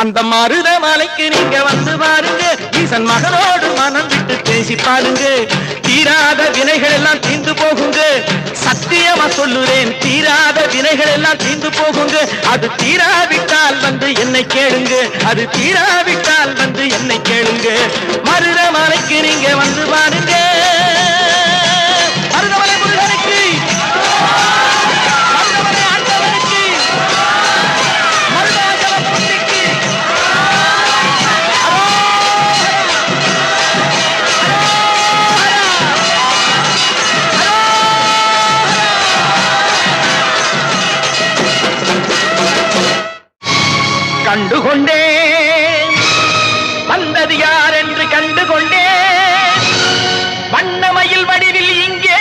அந்த மருத மலைக்கு நீங்க வந்து பாருங்க, ஈசன் மகனோடு மனம் விட்டு பேசி பாருங்க. தீராத வினைகள் எல்லாம் தீர்ந்து போகுங்க, சத்தியமா சொல்லுறேன், தீராத வினைகள் எல்லாம் தீர்ந்து போகுங்க. அது தீராவிட்டால் வந்து என்னை கேளுங்க, அது தீராவிட்டால் வந்து என்னை கேளுங்க. மருத மலைக்கு நீங்க வந்து பாருங்க. மருதமலை முருகனுக்கு, மருதமலை ஆண்டவனுக்கு, மருதாச்சலமூர்த்திக்கு கண்டுகொண்டேன், வந்தது யார் என்று கண்டுகொண்டேன். வண்ணமயில் வடிவில் இங்கே